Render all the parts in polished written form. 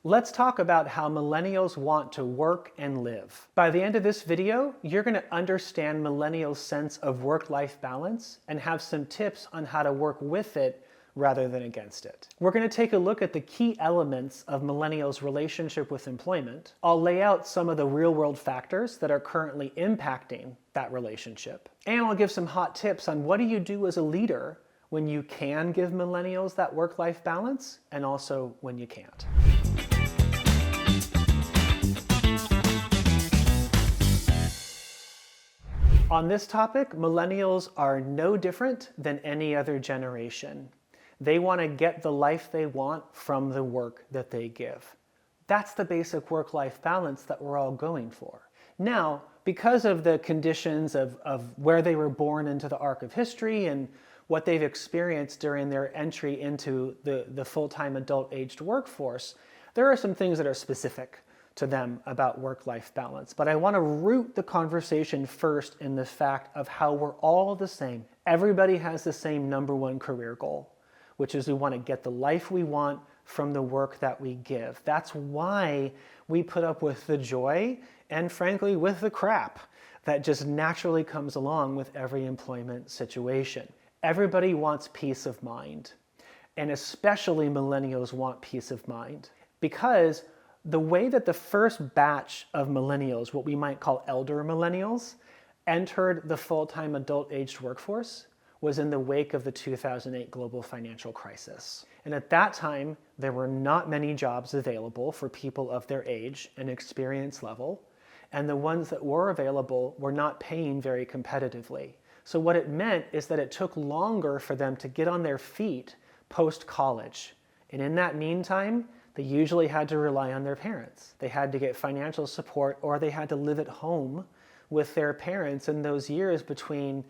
Let's talk about how millennials want to work and live. By the end of this video, you're going to understand millennials' sense of work-life balance and have some tips on how to work with it rather than against it. We're going to take a look at the key elements of millennials' relationship with employment. I'll lay out some of the real-world factors that are currently impacting that relationship. And I'll give some hot tips on what do you do as a leader when you can give millennials that work-life balance and also when you can't. On this topic, millennials are no different than any other generation. They want to get the life they want from the work that they give. That's the basic work-life balance that we're all going for. Now, because of the conditions of where they were born into the arc of history and what they've experienced during their entry into the full-time adult-aged workforce, there are some things that are specific to them about work-life balance. But I want to root the conversation first in the fact of how we're all the same. Everybody has the same number one career goal, which is we want to get the life we want from the work that we give. That's why we put up with the joy and frankly with the crap that just naturally comes along with every employment situation. Everybody wants peace of mind, and especially millennials want peace of mind, because the way that the first batch of millennials, what we might call elder millennials, entered the full-time adult-aged workforce was in the wake of the 2008 global financial crisis. And at that time, there were not many jobs available for people of their age and experience level, and the ones that were available were not paying very competitively. So what it meant is that it took longer for them to get on their feet post-college. And in that meantime, they usually had to rely on their parents. They had to get financial support, or they had to live at home with their parents in those years between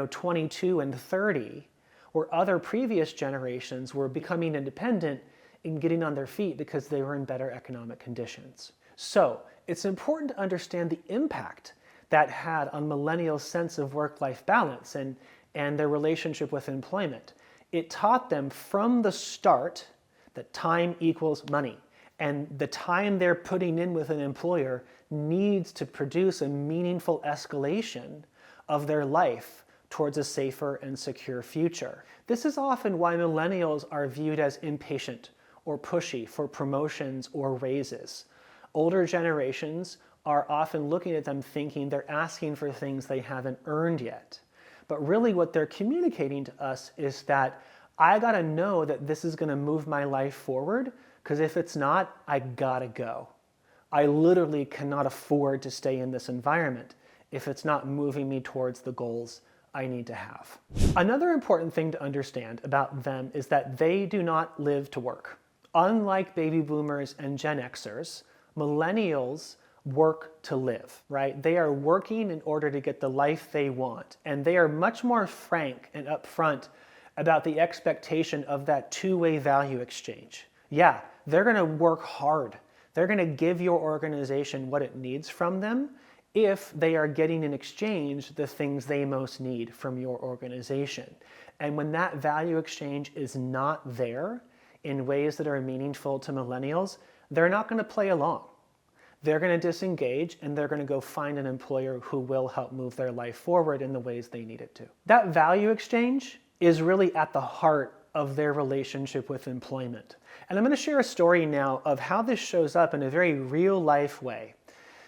22 and 30, where other previous generations were becoming independent and getting on their feet because they were in better economic conditions. So it's important to understand the impact that had on millennials' sense of work-life balance and their relationship with employment. It taught them from the start that time equals money, and the time they're putting in with an employer needs to produce a meaningful escalation of their life towards a safer and secure future. This is often why millennials are viewed as impatient or pushy for promotions or raises. Older generations are often looking at them thinking they're asking for things they haven't earned yet. But really what they're communicating to us is that I gotta know that this is gonna move my life forward, because if it's not, I gotta go. I literally cannot afford to stay in this environment if it's not moving me towards the goals I need to have. Another important thing to understand about them is that they do not live to work. Unlike baby boomers and Gen Xers, millennials work to live, right? They are working in order to get the life they want, and they are much more frank and upfront about the expectation of that two-way value exchange. Yeah, they're gonna work hard. They're gonna give your organization what it needs from them if they are getting in exchange the things they most need from your organization. And when that value exchange is not there in ways that are meaningful to millennials, they're not gonna play along. They're gonna disengage, and they're gonna go find an employer who will help move their life forward in the ways they need it to. That value exchange is really at the heart of their relationship with employment. And I'm going to share a story now of how this shows up in a very real-life way.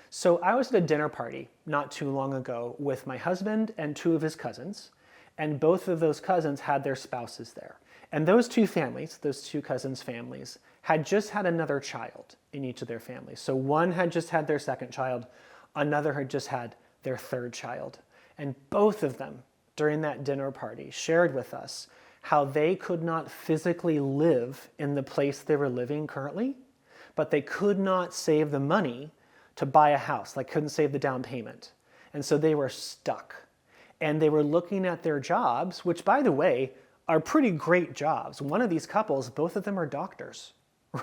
So I was at a dinner party not too long ago with my husband and two of his cousins, and both of those cousins had their spouses there. And those two families, those two cousins' families, had just had another child in each of their families. So one had just had their second child, another had just had their third child. And both of them, during that dinner party, shared with us how they could not physically live in the place they were living currently, but they could not save the money to buy a house, like couldn't save the down payment. And so they were stuck. And they were looking at their jobs, which by the way, are pretty great jobs. One of these couples, both of them are doctors,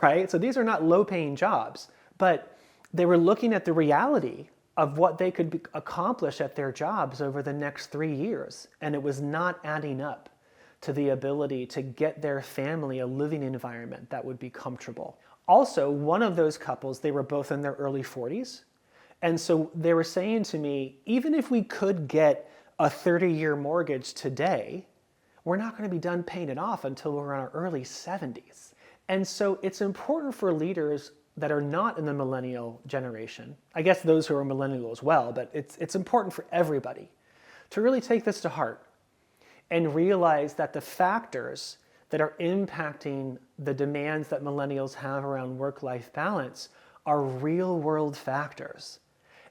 right? So these are not low-paying jobs, but they were looking at the reality of what they could accomplish at their jobs over the next 3 years. And it was not adding up to the ability to get their family a living environment that would be comfortable. Also, one of those couples, they were both in their early 40s. And so they were saying to me, even if we could get a 30-year mortgage today, we're not going to be done paying it off until we're in our early 70s. And so it's important for leaders that are not in the millennial generation, I guess those who are millennial as well, but it's important for everybody to really take this to heart and realize that the factors that are impacting the demands that millennials have around work-life balance are real-world factors.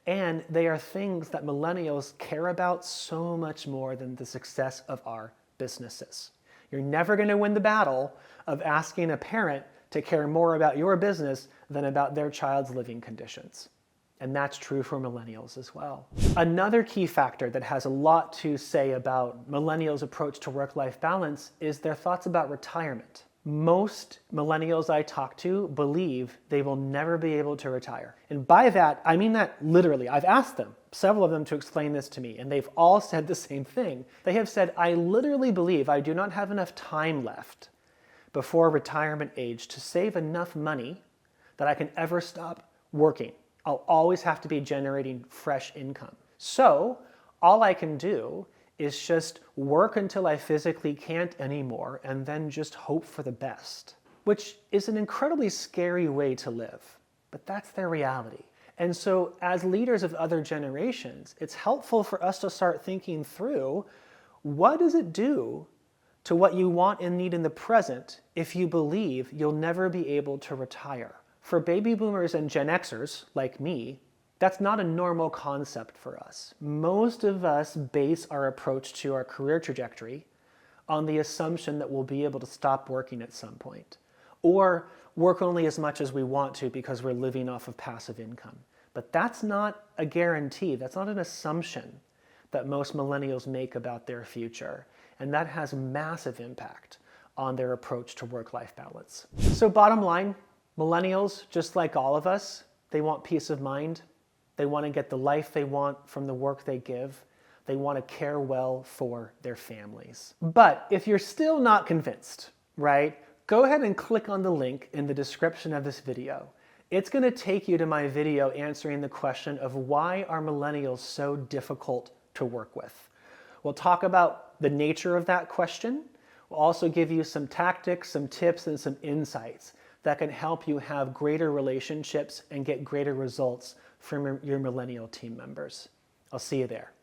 And they are things that millennials care about so much more than the success of our businesses. You're never going to win the battle of asking a parent to care more about your business than about their child's living conditions. And that's true for millennials as well. Another key factor that has a lot to say about millennials' approach to work-life balance is their thoughts about retirement. Most millennials I talk to believe they will never be able to retire. And by that, I mean that literally. I've asked them, several of them, to explain this to me, and they've all said the same thing. They have said, I literally believe I do not have enough time left before retirement age to save enough money that I can ever stop working. I'll always have to be generating fresh income. So all I can do is just work until I physically can't anymore and then just hope for the best, which is an incredibly scary way to live, but that's their reality. And so as leaders of other generations, it's helpful for us to start thinking through, what does it do to what you want and need in the present if you believe you'll never be able to retire? For baby boomers and Gen Xers like me, that's not a normal concept for us. Most of us base our approach to our career trajectory on the assumption that we'll be able to stop working at some point, or work only as much as we want to because we're living off of passive income. But that's not a guarantee. That's not an assumption that most millennials make about their future. And that has massive impact on their approach to work-life balance. So bottom line, millennials, just like all of us, they want peace of mind. They want to get the life they want from the work they give. They want to care well for their families. But if you're still not convinced, right, go ahead and click on the link in the description of this video. It's going to take you to my video answering the question of why are millennials so difficult to work with. We'll talk about the nature of that question. We'll also give you some tactics, some tips, and some insights that can help you have greater relationships and get greater results from your millennial team members. I'll see you there.